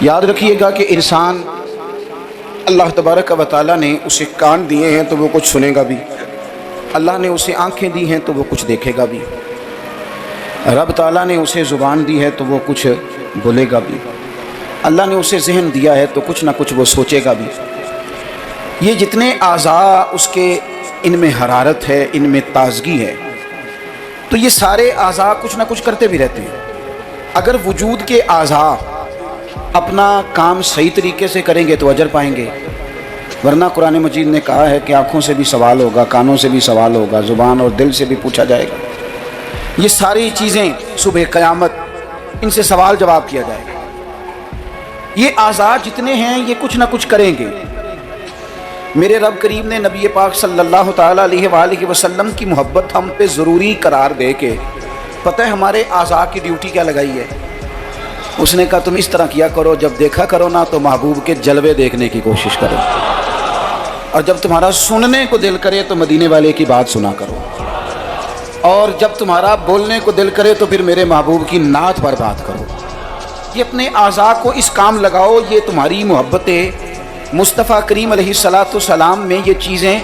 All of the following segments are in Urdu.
یاد رکھیے گا کہ انسان اللہ تبارک و تعالیٰ نے اسے کان دیے ہیں تو وہ کچھ سنے گا بھی، اللہ نے اسے آنکھیں دی ہیں تو وہ کچھ دیکھے گا بھی، رب تعالیٰ نے اسے زبان دی ہے تو وہ کچھ بولے گا بھی، اللہ نے اسے ذہن دیا ہے تو کچھ نہ کچھ وہ سوچے گا بھی۔ یہ جتنے اعضاء اس کے ان میں حرارت ہے، ان میں تازگی ہے، تو یہ سارے اعضاء کچھ نہ کچھ کرتے بھی رہتے ہیں۔ اگر وجود کے اعضاء اپنا کام صحیح طریقے سے کریں گے تو اجر پائیں گے، ورنہ قرآن مجید نے کہا ہے کہ آنکھوں سے بھی سوال ہوگا، کانوں سے بھی سوال ہوگا، زبان اور دل سے بھی پوچھا جائے گا۔ یہ ساری چیزیں صبح قیامت ان سے سوال جواب کیا جائے گا۔ یہ اعضاء جتنے ہیں یہ کچھ نہ کچھ کریں گے۔ میرے رب کریم نے نبی پاک صلی اللہ تعالیٰ علیہ وآلہ وسلم کی محبت ہم پہ ضروری قرار دے کے پتہ ہے ہمارے اعضاء کی ڈیوٹی کیا لگائی ہے؟ اس نے کہا تم اس طرح کیا کرو، جب دیکھا کرو نا تو محبوب کے جلوے دیکھنے کی کوشش کرو، اور جب تمہارا سننے کو دل کرے تو مدینے والے کی بات سنا کرو، اور جب تمہارا بولنے کو دل کرے تو پھر میرے محبوب کی نعت پر بات کرو۔ یہ اپنے اعضاء کو اس کام لگاؤ، یہ تمہاری محبت مصطفیٰ کریم علیہ السلام میں یہ چیزیں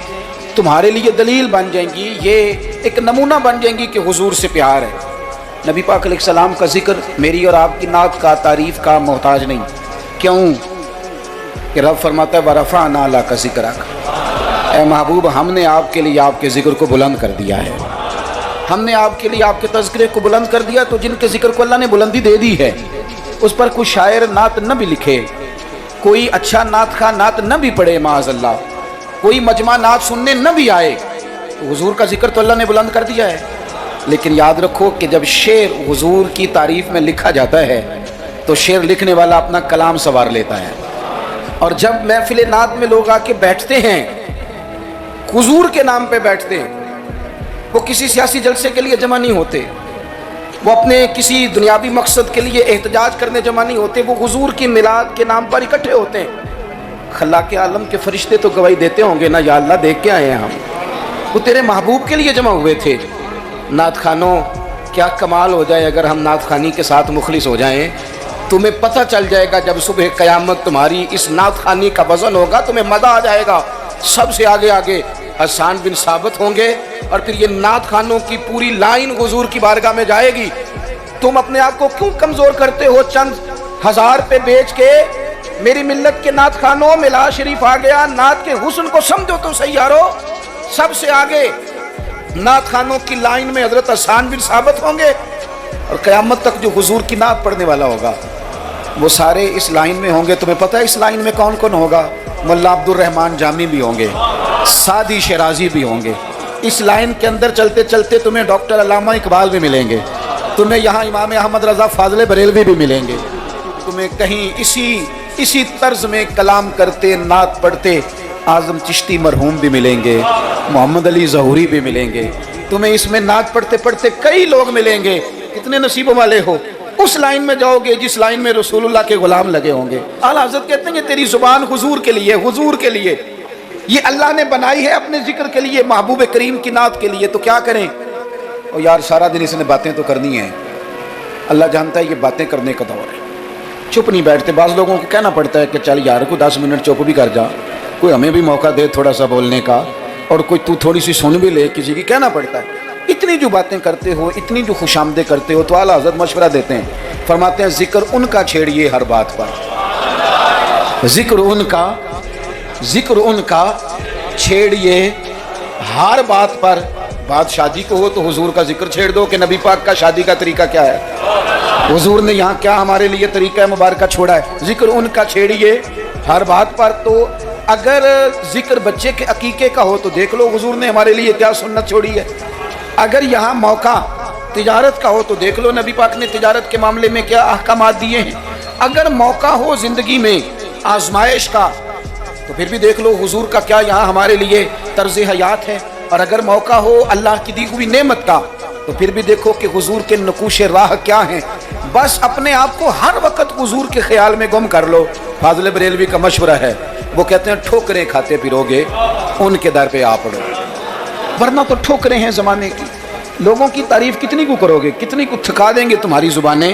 تمہارے لیے دلیل بن جائیں گی، یہ ایک نمونہ بن جائیں گی کہ حضور سے پیار ہے۔ نبی پاک علیہ السلام کا ذکر میری اور آپ کی نعت کا، تعریف کا محتاج نہیں۔ کیوں کہ رب فرماتا ہے وَرَفَعْنَا لَكَ ذِكْرَكَ، اے محبوب ہم نے آپ کے لیے آپ کے ذکر کو بلند کر دیا ہے، ہم نے آپ کے لیے آپ کے تذکرے کو بلند کر دیا۔ تو جن کے ذکر کو اللہ نے بلندی دے دی ہے اس پر کوئی شاعر نعت نہ بھی لکھے، کوئی اچھا نعت خواہ نعت نہ بھی پڑھے معاذ اللہ، کوئی مجمع نعت سننے نہ بھی آئے، تو حضور کا ذکر تو اللہ نے بلند کر دیا ہے۔ لیکن یاد رکھو کہ جب شعر حضور کی تعریف میں لکھا جاتا ہے تو شعر لکھنے والا اپنا کلام سنوار لیتا ہے، اور جب محفل نعت میں لوگ آ کے بیٹھتے ہیں حضور کے نام پہ بیٹھتے ہیں، وہ کسی سیاسی جلسے کے لیے جمع نہیں ہوتے، وہ اپنے کسی دنیاوی مقصد کے لیے احتجاج کرنے جمع نہیں ہوتے، وہ حضور کی میلاد کے نام پر اکٹھے ہوتے ہیں۔ خلاق عالم کے فرشتے تو گواہی دیتے ہوں گے نا، یا اللہ دیکھ کے آئے ہیں ہم، وہ تیرے محبوب کے لیے جمع ہوئے تھے۔ نعت خانوں کیا کمال ہو جائے اگر ہم نعت خوانی کے ساتھ مخلص ہو جائیں، تمہیں پتہ چل جائے گا جب صبح قیامت تمہاری اس نعت خوانی کا وزن ہوگا، تمہیں مزہ آ جائے گا۔ سب سے آگے آگے حسان بن ثابت ہوں گے، اور پھر یہ نعت خانوں کی پوری لائن حضور کی بارگاہ میں جائے گی۔ تم اپنے آپ کو کیوں کمزور کرتے ہو؟ چند ہزار پہ بیچ کے میری ملت کے نعت خانوں ملا شریف آ گیا، نعت کے حسن کو سمجھو تو صحیح یارو۔ سب سے آگے نعت خانوں کی لائن میں حضرت حسان بن ثابت ہوں گے، اور قیامت تک جو حضور کی نعت پڑھنے والا ہوگا وہ سارے اس لائن میں ہوں گے۔ تمہیں پتہ ہے اس لائن میں کون کون ہوگا؟ ملا عبد الرحمن جامی بھی ہوں گے، سعدی شیرازی بھی ہوں گے۔ اس لائن کے اندر چلتے چلتے تمہیں ڈاکٹر علامہ اقبال بھی ملیں گے، تمہیں یہاں امام احمد رضا فاضل بریلوی بھی ملیں گے، تمہیں کہیں اسی طرز میں کلام کرتے نعت پڑھتے اعظم چشتی مرحوم بھی ملیں گے، محمد علی ظہوری بھی ملیں گے، تمہیں اس میں نعت پڑھتے پڑھتے کئی لوگ ملیں گے۔ کتنے نصیبوں والے ہو، اس لائن میں جاؤ گے جس لائن میں رسول اللہ کے غلام لگے ہوں گے۔ اعلیٰ حضرت کہتے ہیں کہ تیری زبان حضور کے لیے، حضور کے لیے یہ اللہ نے بنائی ہے اپنے ذکر کے لیے، محبوب کریم کی نعت کے لیے، تو کیا کریں؟ اور یار سارا دن اس نے باتیں تو کرنی ہیں، اللہ جانتا ہے یہ باتیں کرنے کا دور ہے، چپ نہیں بیٹھتے۔ بعض لوگوں کو کہنا پڑتا ہے کہ چل یار کو 10 منٹ چپ بھی کر جا، کوئی ہمیں بھی موقع دے تھوڑا سا بولنے کا، اور کوئی تو تھوڑی سی سن بھی لے، کسی کی کہنا پڑتا ہے۔ اتنی جو باتیں کرتے ہو، اتنی جو خوش آمدیں کرتے ہو، تو اعلیٰ حضرت مشورہ دیتے ہیں، فرماتے ہیں ذکر ان کا چھیڑیے ہر بات پر، ذکر ان کا چھیڑیے ہر بات پر۔ بات شادی کو ہو تو حضور کا ذکر چھیڑ دو کہ نبی پاک کا شادی کا طریقہ کیا ہے، حضور نے یہاں کیا ہمارے لیے طریقہ مبارکہ چھوڑا ہے۔ ذکر ان کا چھیڑیے ہر بات پر۔ تو اگر ذکر بچے کے عقیقے کا ہو تو دیکھ لو حضور نے ہمارے لیے کیا سنت چھوڑی ہے۔ اگر یہاں موقع تجارت کا ہو تو دیکھ لو نبی پاک نے تجارت کے معاملے میں کیا احکامات دیے ہیں۔ اگر موقع ہو زندگی میں آزمائش کا تو پھر بھی دیکھ لو حضور کا کیا یہاں ہمارے لیے طرز حیات ہے۔ اور اگر موقع ہو اللہ کی دی ہوئی نعمت کا تو پھر بھی دیکھو کہ حضور کے نقوش راہ کیا ہیں۔ بس اپنے آپ کو ہر وقت حضور کے خیال میں گم کر لو۔ فاضل بریلوی کا مشورہ ہے، وہ کہتے ہیں ٹھوکریں کھاتے پھرو گے ان کے در پہ آ پڑو، ورنہ تو ٹھوکریں ہیں زمانے کی۔ لوگوں کی تعریف کتنی کو کرو گے، کتنی کو تھکا دیں گے تمہاری زبانیں،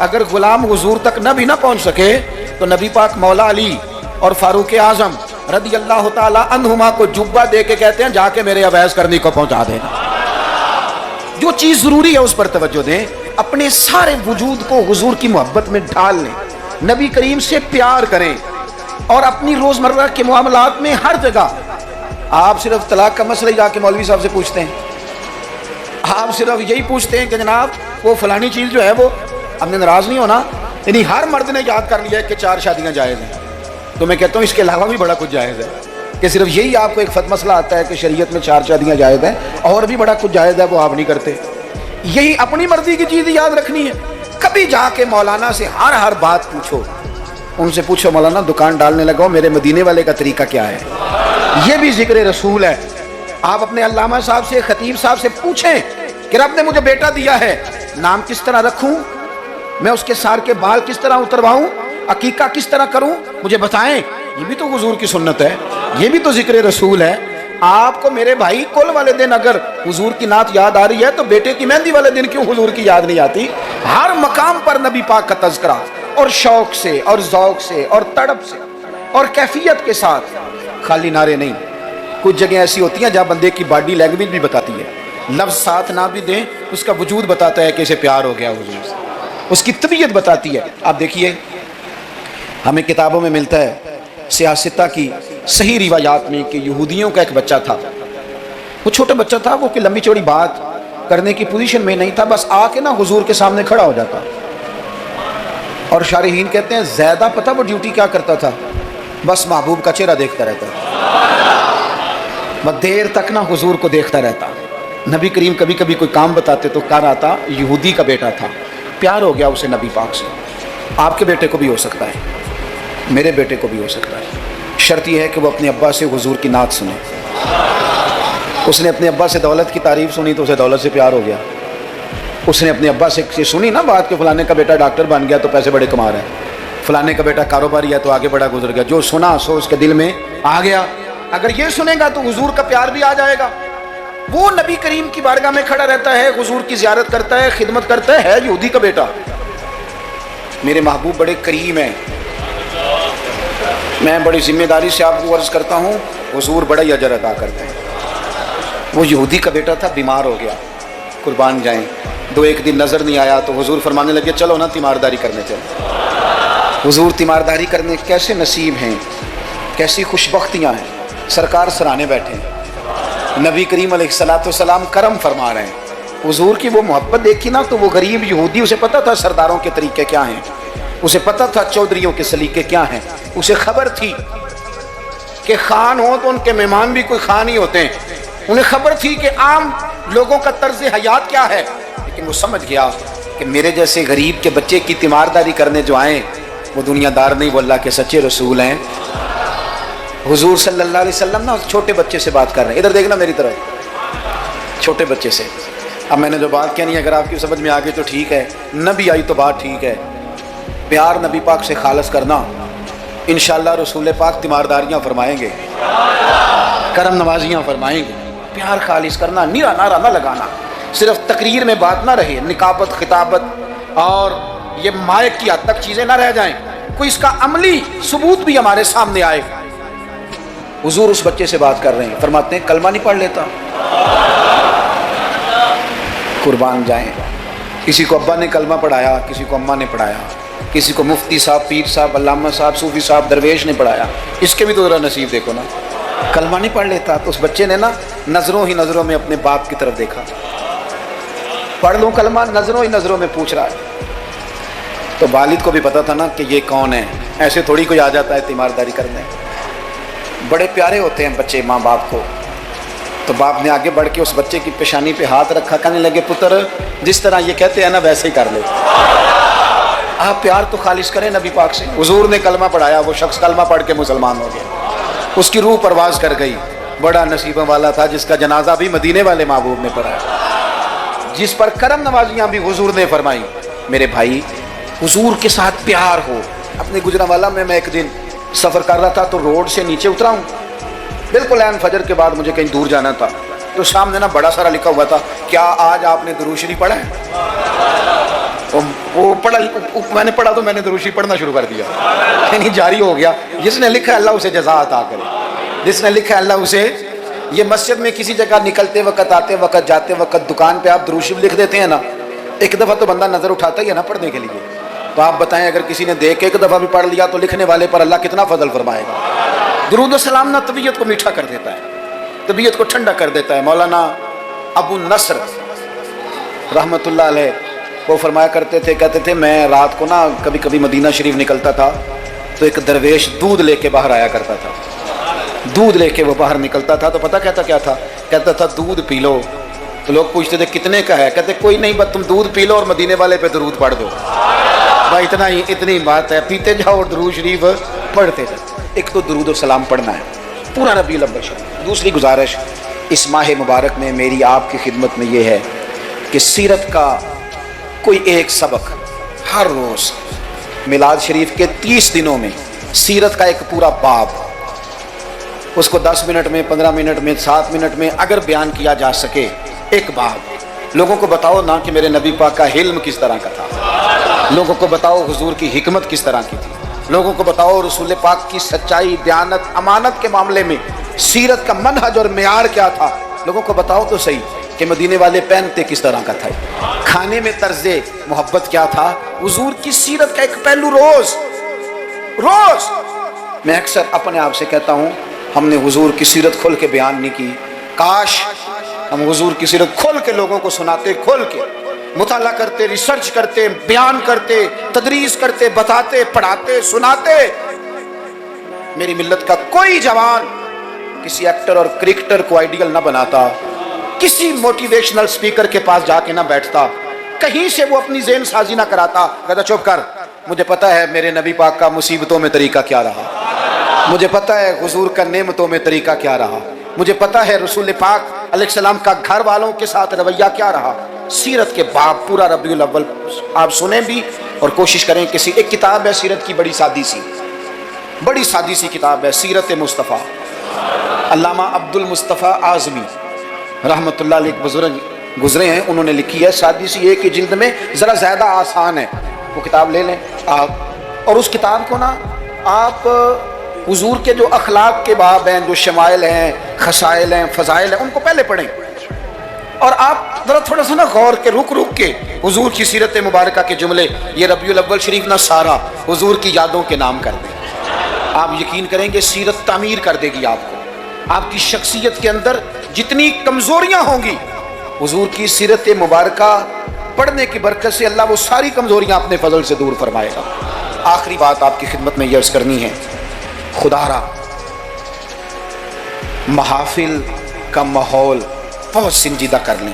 اگر غلام حضور تک نہ بھی نہ پہنچ سکے تو نبی پاک مولا علی اور فاروق اعظم رضی اللہ تعالی عنہما کو جبہ دے کے کہتے ہیں جا کے میرے اویس کرنی کو پہنچا دینا. جو چیز ضروری ہے اس پر توجہ دیں. اپنے سارے وجود کو حضور کی محبت میں ڈھال لیں, نبی کریم سے پیار کریں, اور اپنی روزمرہ کے معاملات میں ہر جگہ. آپ صرف طلاق کا مسئلہ جا کے مولوی صاحب سے پوچھتے ہیں, آپ صرف یہی پوچھتے ہیں کہ جناب وہ فلانی چیز جو ہے وہ ہم نے ناراض نہیں ہونا. یعنی ہر مرد نے یاد کر لیا ہے کہ 4 شادیاں جائز ہیں. تو میں کہتا ہوں اس کے علاوہ بھی بڑا کچھ جائز ہے, کہ صرف یہی آپ کو ایک مسئلہ آتا ہے کہ شریعت میں 4 شادیاں جائز ہیں, اور بھی بڑا کچھ جائز ہے وہ آپ نہیں کرتے. یہی اپنی مرضی کی چیز یاد رکھنی ہے. کبھی جا کے مولانا سے ہر بات پوچھو, ان سے پوچھو مولانا دکان ڈالنے لگا میرے مدینے والے کا طریقہ کیا ہے. یہ بھی ذکر رسول ہے. آپ اپنے علامہ صاحب سے, خطیب صاحب سے پوچھیں کہ رب نے مجھے بیٹا دیا ہے, نام کس طرح رکھوں, میں اس کے سار کے بال کس طرح اترواؤں, عقیقہ کس طرح کروں, مجھے بتائیں. یہ بھی تو حضور کی سنت ہے, یہ بھی تو ذکر رسول ہے. آپ کو میرے بھائی کل والے دن اگر حضور کی نعت یاد آ رہی ہے تو بیٹے کی مہندی والے دن کیوں حضور کی یاد نہیں آتی. ہر مقام پر نبی پاک کا تذکرہ, اور شوق سے اور ذوق سے اور تڑپ سے اور کیفیت کے ساتھ, خالی نعرے نہیں. کچھ جگہیں ایسی ہوتی ہیں جہاں بندے کی باڈی لینگویج بھی بتاتی ہے, لفظ ساتھ نہ بھی دیں اس کا وجود بتاتا ہے کہ اسے پیار ہو گیا حضور سے, اس کی طبیعت بتاتی ہے. آپ دیکھیے ہمیں کتابوں میں ملتا ہے سیاستہ کی صحیح روایات میں کہ یہودیوں کا ایک بچہ تھا, وہ چھوٹا بچہ تھا, وہ کہ لمبی چوڑی بات کرنے کی پوزیشن میں نہیں تھا, بس آ کے نا حضور کے سامنے کھڑا ہو جاتا. اور شارحین کہتے ہیں زیادہ پتہ وہ ڈیوٹی کیا کرتا تھا, بس محبوب کا چہرہ دیکھتا رہتا, بس دیر تک نا حضور کو دیکھتا رہتا. نبی کریم کبھی کبھی کوئی کام بتاتے تو کہا رہا تھا یہودی کا بیٹا تھا, پیار ہو گیا اسے نبی پاک سے. آپ کے بیٹے کو بھی ہو سکتا ہے, میرے بیٹے کو بھی ہو سکتا ہے. شرط یہ ہے کہ وہ اپنے ابا سے حضور کی نعت سنے. اس نے اپنے ابا سے دولت کی تعریف سنی تو اسے دولت سے پیار ہو گیا. اس نے اپنے ابا سے سنی نا بات کہ فلانے کا بیٹا ڈاکٹر بن گیا تو پیسے بڑے کما رہا ہے, فلانے کا بیٹا کاروباری ہے تو آگے بڑا گزر گیا. جو سنا سو اس کے دل میں آ گیا. اگر یہ سنے گا تو حضور کا پیار بھی آ جائے گا. وہ نبی کریم کی بارگاہ میں کھڑا رہتا ہے, حضور کی زیارت کرتا ہے, خدمت کرتا ہے یہودی کا بیٹا. میرے محبوب بڑے کریم ہیں, میں بڑی ذمہ داری سے آپ کو عرض کرتا ہوں, حضور بڑا ہی اجر عطا کرتے ہیں. وہ یہودی کا بیٹا تھا, بیمار ہو گیا, قربان جائیں. 2-1 دن نظر نہیں آیا تو حضور فرمانے لگے چلو نا تیمارداری کرنے چلو. حضور تیمارداری کرنے کیسے نصیب ہیں, کیسی خوش بختیاں ہیں. سرکار سرانے بیٹھے ہیں, نبی کریم علیہ الصلوۃ والسلام کرم فرما رہے ہیں. حضور کی وہ محبت دیکھی نا تو وہ غریب یہودی, اسے پتہ تھا سرداروں کے طریقے کیا ہیں, اسے پتہ تھا چودھریوں کے سلیقے کیا ہیں, اسے خبر تھی کہ خان ہو تو ان کے مہمان بھی کوئی خان ہی ہوتے ہیں, انہیں خبر تھی کہ عام لوگوں کا طرز حیات کیا ہے. لیکن وہ سمجھ گیا کہ میرے جیسے غریب کے بچے کی تیمارداری کرنے جو آئیں وہ دنیا دار نہیں, وہ اللہ کے سچے رسول ہیں. حضور صلی اللہ علیہ وسلم نا چھوٹے بچے سے بات کر رہے ہیں, ادھر دیکھنا میری طرف, چھوٹے بچے سے. اب میں نے جو بات کہنی ہے اگر آپ کی سمجھ میں آ گئی تو ٹھیک ہے, نہ بھی آئی تو بات ٹھیک ہے. پیار نبی پاک سے خالص کرنا, انشاءاللہ رسول پاک تیمارداریاں فرمائیں گے, کرم نوازیاں فرمائیں گے. پیار خالص کرنا, نیرا نعرہ نہ لگانا, صرف تقریر میں بات نہ رہے, نکابت خطابت اور یہ مائک کی حد تک چیزیں نہ رہ جائیں, کوئی اس کا عملی ثبوت بھی ہمارے سامنے آئے. حضور اس بچے سے بات کر رہے ہیں, فرماتے ہیں کلمہ نہیں پڑھ لیتا. قربان جائیں, کسی کو ابا نے کلمہ پڑھایا, کسی کو اماں نے پڑھایا, کسی کو مفتی صاحب, پیر صاحب, علامہ صاحب, صوفی صاحب, درویش نے پڑھایا. اس کے بھی تو ذرا نصیب دیکھو نا, کلمہ نہیں پڑھ لیتا. تو اس بچے نے نا نظروں ہی نظروں میں اپنے باپ کی طرف دیکھا, پڑھ لوں کلمہ, نظروں ہی نظروں میں پوچھ رہا ہے. تو والد کو بھی پتا تھا نا کہ یہ کون ہے, ایسے تھوڑی کوئی آ جاتا ہے تیمارداری کرنے. بڑے پیارے ہوتے ہیں بچے ماں باپ کو. تو باپ نے آگے بڑھ کے اس بچے کی پیشانی پہ ہاتھ رکھا, کہنے لگے پتر جس طرح یہ کہتے ہیں نا ویسے ہی کر لے. آپ پیار تو خالص کریں نبی پاک سے. حضور نے کلمہ پڑھایا, وہ شخص کلمہ پڑھ کے مسلمان ہو گیا, اس کی روح پرواز کر گئی. بڑا نصیبہ والا تھا جس کا جنازہ بھی مدینے والے محبوب نے پڑھا, جس پر کرم نوازیاں بھی حضور نے فرمائی. میرے بھائی حضور کے ساتھ پیار ہو. اپنے گجرانوالہ میں ایک دن سفر کر رہا تھا تو روڈ سے نیچے اترا ہوں, بالکل عین فجر کے بعد مجھے کہیں دور جانا تھا. تو سامنے نا بڑا سارا لکھا ہوا تھا, کیا آج آپ نے درود شریف پڑھا ہے؟ وہ پڑھا، میں نے پڑھا تو میں نے دروشی پڑھنا شروع کر دیا، یعنی جاری ہو گیا. جس نے لکھا اللہ اسے جزا عطا کرے، جس نے لکھا اللہ اسے. یہ مسجد میں کسی جگہ نکلتے وقت، آتے وقت، جاتے وقت، دکان پہ آپ دروشی لکھ دیتے ہیں نا، ایک دفعہ تو بندہ نظر اٹھاتا ہی ہے نا پڑھنے کے لیے. تو آپ بتائیں اگر کسی نے دیکھ کے ایک دفعہ بھی پڑھ لیا تو لکھنے والے پر اللہ کتنا فضل فرمائے گا. درود و سلام نہ طبیعت کو میٹھا کر دیتا ہے، طبیعت کو ٹھنڈا کر دیتا ہے. مولانا ابو نصر رحمۃ اللہ علیہ وہ فرمایا کرتے تھے، کہتے تھے میں رات کو نا کبھی کبھی مدینہ شریف نکلتا تھا تو ایک درویش دودھ لے کے باہر آیا کرتا تھا. دودھ لے کے وہ باہر نکلتا تھا تو پتہ کہتا کیا تھا؟ کہتا تھا دودھ پی لو. تو لوگ پوچھتے تھے کتنے کا ہے؟ کہتے کوئی نہیں، بس تم دودھ پی لو اور مدینے والے پہ درود پڑھ دو. بھائی اتنا ہی، اتنی بات ہے، پیتے جاؤ اور درود شریف پڑھتے جاؤ. ایک تو درود و سلام پڑھنا ہے پورا ربیع الاول شریف. دوسری گزارش اس ماہ مبارک میں میری آپ کی خدمت میں یہ ہے کہ سیرت کا کوئی ایک سبق ہر روز، میلاد شریف کے 30 دنوں میں سیرت کا ایک پورا باب، اس کو 10 منٹ میں، 15 منٹ میں، 7 منٹ میں اگر بیان کیا جا سکے ایک باب. لوگوں کو بتاؤ نا کہ میرے نبی پاک کا حلم کس طرح کا تھا، لوگوں کو بتاؤ حضور کی حکمت کس طرح کی تھی، لوگوں کو بتاؤ رسول پاک کی سچائی، دیانت، امانت کے معاملے میں سیرت کا منہج اور معیار کیا تھا. لوگوں کو بتاؤ تو صحیح کہ مدینے والے پہنتے کس طرح کا تھا، کھانے میں طرز محبت کیا تھا. حضور کی سیرت کا ایک پہلو روز. میں اکثر اپنے آپ سے کہتا ہوں ہم نے حضور کی سیرت کھول کے بیان نہیں کی. کاش ہم حضور کی سیرت کھول کے لوگوں کو سناتے، کھول کے مطالعہ کرتے، ریسرچ کرتے، بیان کرتے، تدریس کرتے، بتاتے، پڑھاتے، سناتے. میری ملت کا کوئی جوان کسی ایکٹر اور کرکٹر کو آئیڈیل نہ بناتا، کسی موٹیویشنل سپیکر کے پاس جا کے نہ بیٹھتا، کہیں سے وہ اپنی ذہن سازی نہ کراتا. کہتا چپ کر، مجھے پتا ہے میرے نبی پاک کا مصیبتوں میں طریقہ کیا رہا، مجھے پتا ہے حضور کا نعمتوں میں طریقہ کیا رہا، مجھے پتا ہے رسول پاک علیہ السلام کا گھر والوں کے ساتھ رویہ کیا رہا. سیرت کے باب پورا ربیع الاول آپ سنیں بھی اور کوشش کریں. کسی ایک کتاب ہے سیرت کی، بڑی سادی سی کتاب ہے، سیرت مصطفیٰ. علامہ عبد المصطفیٰ اعظمی رحمۃ اللہ علیہ بزرگ گزرے ہیں، انہوں نے لکھی ہے، سادی سی ایک ہی جلد میں، ذرا زیادہ آسان ہے. وہ کتاب لے لیں آپ، اور اس کتاب کو نا آپ حضور کے جو اخلاق کے باب ہیں، جو شمائل ہیں، خصائل ہیں، فضائل ہیں، ان کو پہلے پڑھیں. اور آپ ذرا تھوڑا سا نا غور کے رک کے حضور کی سیرت مبارکہ کے جملے، یہ ربیع الاول شریف نہ سارا حضور کی یادوں کے نام کر دیں. آپ یقین کریں گے سیرت تعمیر کر دے گی آپ کو. آپ کی شخصیت کے اندر جتنی کمزوریاں ہوں گی، حضور کی سیرت مبارکہ پڑھنے کی برکت سے اللہ وہ ساری کمزوریاں اپنے فضل سے دور فرمائے گا. آخری بات آپ کی خدمت میں یہ عرض کرنی ہے، خدا را محافل کا ماحول بہت سنجیدہ کر لیں،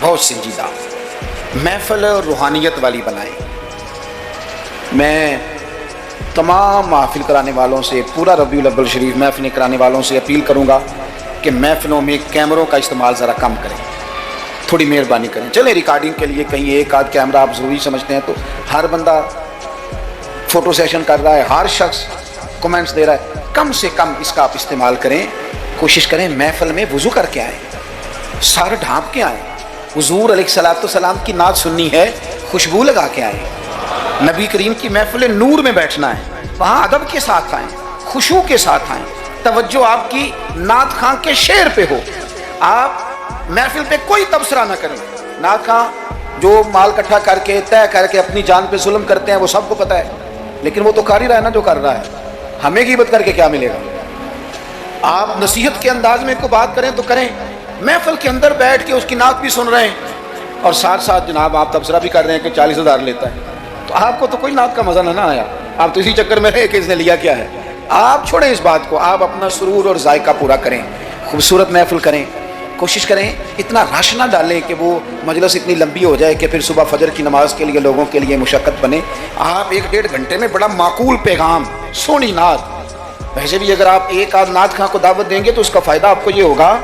بہت سنجیدہ، محفل روحانیت والی بنائیں. میں تمام محافل کرانے والوں سے، پورا ربیع الاول شریف محفلیں کرانے والوں سے اپیل کروں گا کہ محفلوں میں کیمروں کا استعمال ذرا کم کریں، تھوڑی مہربانی کریں. چلیں ریکارڈنگ کے لیے کہیں ایک آدھ کیمرہ آپ ضروری سمجھتے ہیں تو ہر بندہ فوٹو سیشن کر رہا ہے، ہر شخص کمنٹس دے رہا ہے، کم سے کم اس کا آپ استعمال کریں. کوشش کریں محفل میں وضو کر کے آئیں، سر ڈھانپ کے آئیں. حضور علیہ الصلوۃ والسلام کی نعت سننی ہے، خوشبو لگا کے آئیں. نبی کریم کی محفل نور میں بیٹھنا ہے، وہاں ادب کے ساتھ آئیں، خشوع کے ساتھ آئیں، توجہ آپ کی نعت خاں کے شعر پہ ہو. آپ محفل پہ کوئی تبصرہ نہ کریں. نعت خاں جو مال اکٹھا کر کے طے کر کے اپنی جان پہ ظلم کرتے ہیں وہ سب کو پتہ ہے، لیکن وہ تو کر ہی رہا ہے نا جو کر رہا ہے. ہمیں غیبت کر کے کیا ملے گا؟ آپ نصیحت کے انداز میں کوئی بات کریں تو کریں، محفل کے اندر بیٹھ کے اس کی نعت بھی سن رہے ہیں اور ساتھ ساتھ جناب آپ تبصرہ بھی کر رہے ہیں کہ 40,000 لیتا ہے، تو آپ کو تو کوئی نعت کا مزہ نہ آیا. آپ تو اسی چکر میں رہے کہ اس نے لیا کیا ہے. آپ چھوڑیں اس بات کو، آپ اپنا سرور اور ذائقہ پورا کریں، خوبصورت محفل کریں. کوشش کریں اتنا رش نہ ڈالیں کہ وہ مجلس اتنی لمبی ہو جائے کہ پھر صبح فجر کی نماز کے لیے لوگوں کے لیے مشقت بنے. آپ 1-1.5 گھنٹے میں بڑا معقول پیغام، سونی نعت. ویسے بھی اگر آپ ایک آدھ نعت خاں کو دعوت دیں گے تو اس کا فائدہ آپ کو یہ ہوگا،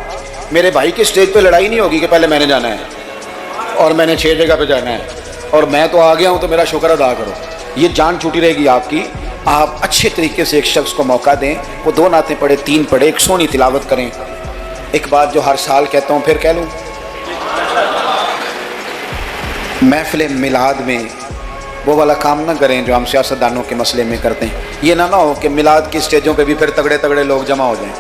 میرے بھائی کے اسٹیج پہ لڑائی نہیں ہوگی کہ پہلے میں نے جانا ہے اور میں نے 6 جگہ پہ جانا ہے اور میں تو آ گیا ہوں تو میرا شکر ادا کرو. یہ جان چھوٹی رہے گی آپ کی. آپ اچھے طریقے سے ایک شخص کو موقع دیں، وہ 2 نعتیں پڑھے، 3 پڑھے، ایک سونی تلاوت کریں. ایک بات جو ہر سال کہتا ہوں پھر کہہ لوں، محفل میلاد میں وہ والا کام نہ کریں جو ہم سیاستدانوں کے مسئلے میں کرتے ہیں. یہ نہ ہو کہ میلاد کی اسٹیجوں پہ بھی پھر تگڑے تگڑے لوگ جمع ہو جائیں,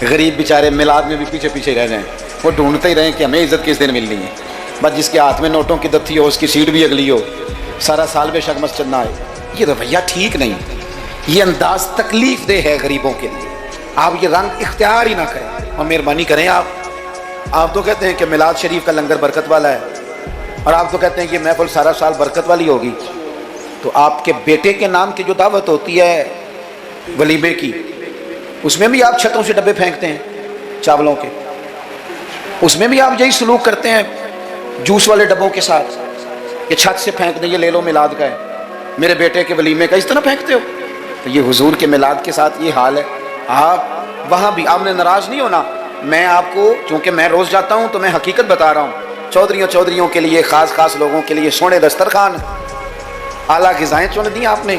غریب بیچارے میلاد میں بھی پیچھے پیچھے رہ جائیں, وہ ڈھونڈتے ہی رہیں کہ ہمیں عزت کس دن ملنی ہے. بس جس کے ہاتھ میں نوٹوں کی دتھی ہو, اس کی سیٹ بھی اگلی ہو, سارا سال بے شک مسجد نہ آئے. یہ رویہ ٹھیک نہیں, یہ انداز تکلیف دہ ہے غریبوں کے لیے. آپ یہ رنگ اختیار ہی نہ کریں, اور مہربانی کریں. آپ تو کہتے ہیں کہ میلاد شریف کا لنگر برکت والا ہے, اور آپ تو کہتے ہیں کہ محفل سارا سال برکت والی ہوگی. تو آپ کے بیٹے کے نام کی جو دعوت ہوتی ہے ولیمے کی, اس میں بھی آپ چھتوں سے ڈبے پھینکتے ہیں چاولوں کے, اس میں بھی آپ یہی سلوک کرتے ہیں جوس والے ڈبوں کے ساتھ کہ چھت سے پھینک دیں, یہ لے لو میلاد کا ہے, میرے بیٹے کے ولیمے کا, اس طرح پھینکتے ہو. تو یہ حضور کے میلاد کے ساتھ یہ حال ہے. آپ وہاں بھی آپ نے ناراض نہیں ہونا. میں آپ کو, چونکہ میں روز جاتا ہوں تو میں حقیقت بتا رہا ہوں, چودھریوں کے لیے, خاص لوگوں کے لیے سونے دسترخوان, اعلیٰ غذائیں چن دی آپ نے,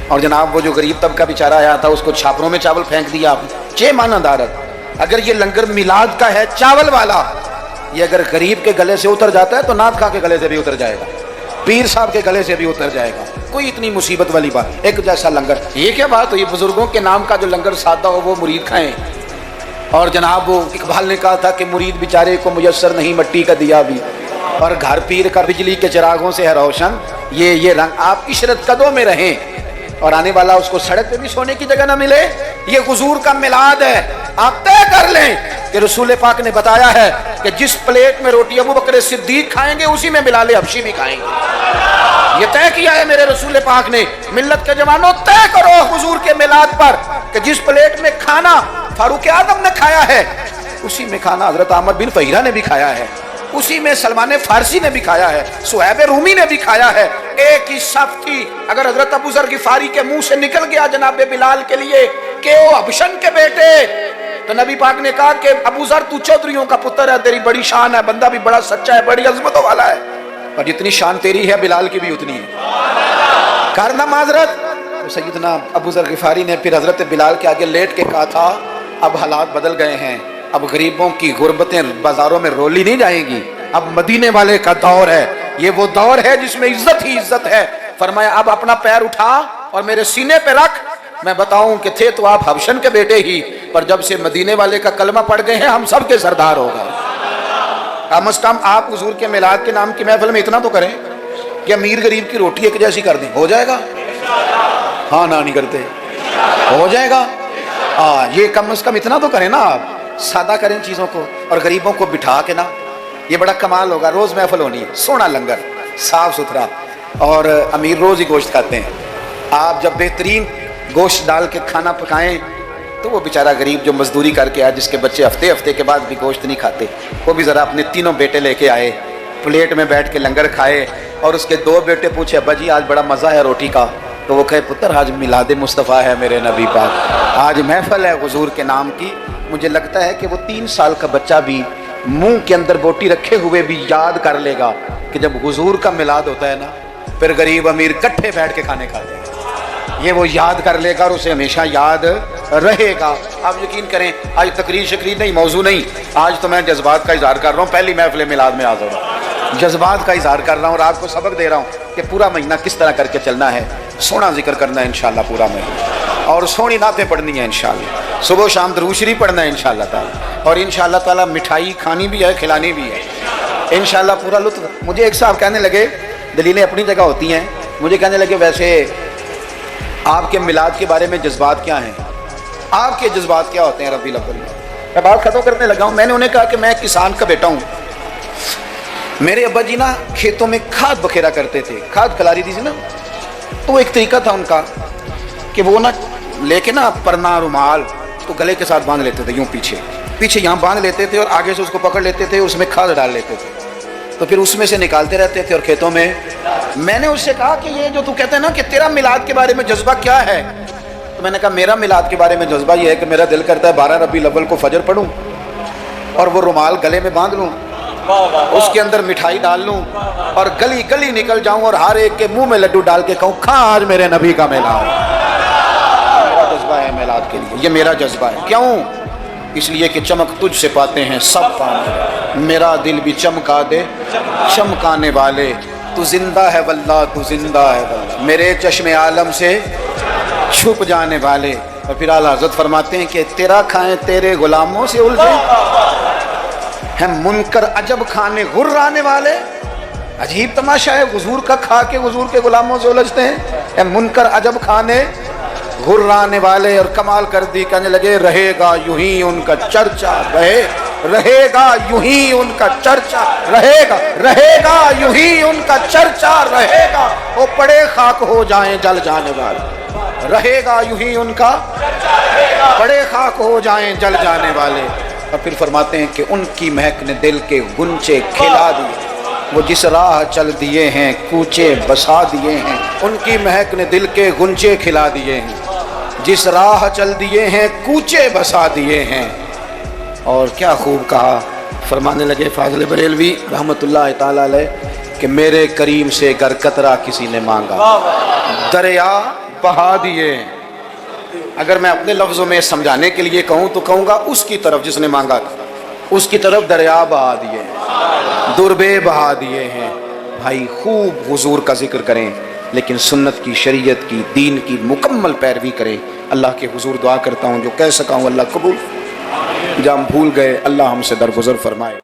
اور جناب وہ جو غریب طبقہ بیچارہ آیا تھا اس کو چھاپروں میں چاول پھینک دیا آپ نے. چھ معنی دارت. اگر یہ لنگر میلاد کا ہے چاول والا, یہ اگر غریب کے گلے سے اتر جاتا ہے تو نعت خواہ کے گلے سے بھی اتر جائے گا, پیر صاحب کے گلے سے بھی اتر جائے گا. کوئی اتنی مصیبت والی بات, ایک جیسا لنگر. یہ کیا بات ہوئی, بزرگوں کے نام کا جو لنگر سادہ ہو وہ مرید کھائیں. اور جناب وہ اقبال نے کہا تھا کہ مرید بیچارے کو میسر نہیں مٹی کا دیا بھی, اور گھر پیر کا بجلی کے چراغوں سے ہے روشن. یہ رنگ آپ عشرت قدوں میں رہیں, اور آنے والا اس کو سڑک پہ بھی سونے کی جگہ نہ ملے. یہ حضور کا میلاد ہے. آپ طے کر لیں کہ رسول پاک نے بتایا ہے کہ جس پلیٹ میں روٹی ابو بکر صدیق کھائیں گے اسی میں بلال حبشی بھی کھائیں گے. یہ طے کیا ہے میرے رسول پاک نے. ملت کے جوانوں طے کرو حضور کے میلاد پر کہ جس پلیٹ میں کھانا فاروق اعظم نے کھایا ہے اسی میں کھانا حضرت عامر بن فہیرہ نے بھی کھایا ہے, اسی میں سلمان فارسی نے بھی کھایا ہے, صہیب رومی نے بھی کھایا ہے. ایک ہی صف تھی. اگر حضرت ابو ذر غفاری کے منہ سے نکل گیا جناب بلال کے لیے کہ وہ حبشن کے بیٹے, تو نبی پاک نے کہا کہ ابو ذر تو چودھریوں کا پتر ہے, تیری بڑی شان ہے, بندہ بھی بڑا سچا ہے, بڑی عظمتوں والا ہے, اور جتنی شان تیری ہے بلال کی بھی اتنی ہے. کرنا معذرت. تو سیدنا ابو ذر غفاری نے پھر حضرت بلال کے آگے لیٹ کے کہا تھا اب حالات بدل گئے ہیں, اب غریبوں کی غربتیں بازاروں میں رولی نہیں جائیں گی, اب مدینے والے کا دور ہے. یہ وہ دور ہے جس میں عزت ہی عزت ہے. فرمایا اب اپنا پیر اٹھا اور میرے سینے پہ رکھ, میں بتاؤں کہ تھے تو آپ حبشن کے بیٹے ہی, پر جب سے مدینے والے کا کلمہ پڑھ گئے ہیں ہم سب کے سردار ہو گئے. کم از کم آپ حضور کے میلاد کے نام کی محفل میں اتنا تو کریں کہ امیر غریب کی روٹی ایک جیسی کر دیں. ہو جائے گا؟ ہاں نہ نہیں کرتے, ہو جائے گا. یہ کم از کم اتنا تو کریں نا, آپ سادہ کریں چیزوں کو, اور غریبوں کو بٹھا کے نا, یہ بڑا کمال ہوگا. روز محفل ہونی ہے, سونا لنگر, صاف ستھرا, اور امیر روز ہی گوشت کھاتے ہیں. آپ جب بہترین گوشت ڈال کے کھانا پکائیں تو وہ بیچارہ غریب جو مزدوری کر کے آئے, جس کے بچے ہفتے کے بعد بھی گوشت نہیں کھاتے, وہ بھی ذرا اپنے تینوں بیٹے لے کے آئے, پلیٹ میں بیٹھ کے لنگر کھائے. اور اس کے دو بیٹے پوچھے ابا جی آج بڑا مزہ ہے روٹی کا, تو وہ کہے پتر آج میلاد مصطفیٰ ہے میرے نبی پاک, آج محفل ہے حضور کے نام کی. مجھے لگتا ہے کہ وہ 3 سال کا بچہ بھی منہ کے اندر بوٹی رکھے ہوئے بھی یاد کر لے گا کہ جب حضور کا میلاد ہوتا ہے نا پھر غریب امیر کٹھے بیٹھ کے کھانے کھاتے ہیں. یہ وہ یاد کر لے گا اور اسے ہمیشہ یاد رہے گا. آپ یقین کریں آج تقریر شکریر نہیں, موضوع نہیں, آج تو میں جذبات کا اظہار کر رہا ہوں. پہلی محفل میلاد میں حاضر ہوں, جذبات کا اظہار کر رہا ہوں, اور آپ کو سبق دے رہا ہوں کہ پورا مہینہ کس طرح کر کے چلنا ہے. سونا ذکر کرنا ہے انشاءاللہ پورا مہینہ, اور سونی نعتیں پڑھنی ہیں انشاءاللہ, صبح و شام درود شریف پڑھنا ہے انشاءاللہ تعالی, اور انشاءاللہ تعالی مٹھائی کھانی بھی ہے, کھلانی بھی ہے انشاءاللہ پورا لطف. مجھے ایک صاحب کہنے لگے, دلیلیں اپنی جگہ ہوتی ہیں, مجھے کہنے لگے ویسے آپ کے میلاد کے بارے میں جذبات کیا ہیں, آپ کے جذبات کیا ہوتے ہیں ربیع الاول میں. میں بات ختم کرنے لگا ہوں. میں نے انہیں کہا کہ میں کسان کا بیٹا ہوں. میرے ابا جی نا کھیتوں میں کھاد بکھیرا کرتے تھے, کھاد کھلاری دی تھی نا, تو وہ ایک طریقہ تھا ان کا کہ وہ نا لے کے نا پرنا رومال تو گلے کے ساتھ باندھ لیتے تھے, یوں پیچھے یہاں باندھ لیتے تھے, اور آگے سے اس کو پکڑ لیتے تھے, اس میں کھاد ڈال لیتے تھے, تو پھر اس میں سے نکالتے رہتے تھے اور کھیتوں میں. میں نے اس سے کہا کہ یہ جو تو کہتے ہیں نا کہ تیرا میلاد کے بارے میں جذبہ کیا ہے, تو میں نے کہا میرا میلاد کے بارے میں جذبہ یہ ہے کہ میرا دل کرتا ہے 12 ربیع الاول کو فجر پڑھوں اور وہ رومال گلے میں باندھ لوں, اس کے اندر مٹھائی ڈال لوں, اور گلی گلی نکل جاؤں اور ہر ایک کے منہ میں لڈو ڈال کے کہوں کھا آج میرے نبی کا میلاد. میرا جذبہ ہے میلاد کے لیے, یہ میرا جذبہ ہے. کیوں؟ اس لیے کہ چمک تجھ سے پاتے ہیں سب پانے, میرا دل بھی چمکا دے چمکانے والے, تو زندہ ہے واللہ تو زندہ ہے واللہ، میرے چشم عالم سے چھپ جانے والے۔ اور پھر اعلیٰ حضرت فرماتے ہیں کہ تیرا کھائیں تیرے غلاموں سے الجھے ہیں منکر عجب کھانے غر آنے والے۔ عجیب تماشا ہے، حضور کا کھا کے حضور کے غلاموں سے الجھتے ہیں۔ اے منکر عجب کھانے غر آنے والے، اور کمال کر دی، کہنے لگے رہے گا یوں ہی ان کا چرچا، رہے گا یوں ہی ان کا چرچا، رہے گا یوں ہی ان کا چرچا رہے گا، وہ پڑے خاک ہو جائیں جل جانے والے، رہے گا یوں ہی ان کا پڑے خاک ہو جائیں جل جانے والے۔ اور پھر فرماتے ہیں کہ ان کی مہک نے دل کے گنچے کھلا دیے، وہ جس راہ چل دیے ہیں کوچے بسا دیے ہیں، ان کی مہک نے دل کے گنچے کھلا دیے ہیں، جس راہ چل دیے ہیں کوچے بسا دیے ہیں۔ اور کیا خوب کہا، فرمانے لگے فاضل بریلوی رحمت اللہ تعالی علیہ کہ میرے کریم سے گر قطرہ کسی نے مانگا دریا بہا دیے ہیں۔ اگر میں اپنے لفظوں میں سمجھانے کے لیے کہوں تو کہوں گا اس کی طرف جس نے مانگا تھا، اس کی طرف دریا بہا دیے ہیں، دربے بہا دیے ہیں۔ بھائی خوب حضور کا ذکر کریں، لیکن سنت کی، شریعت کی، دین کی مکمل پیروی کریں۔ اللہ کے حضور دعا کرتا ہوں جو کہہ سکا ہوں اللہ قبول، جہاں ہم بھول گئے اللہ ہم سے درگزر فرمائے۔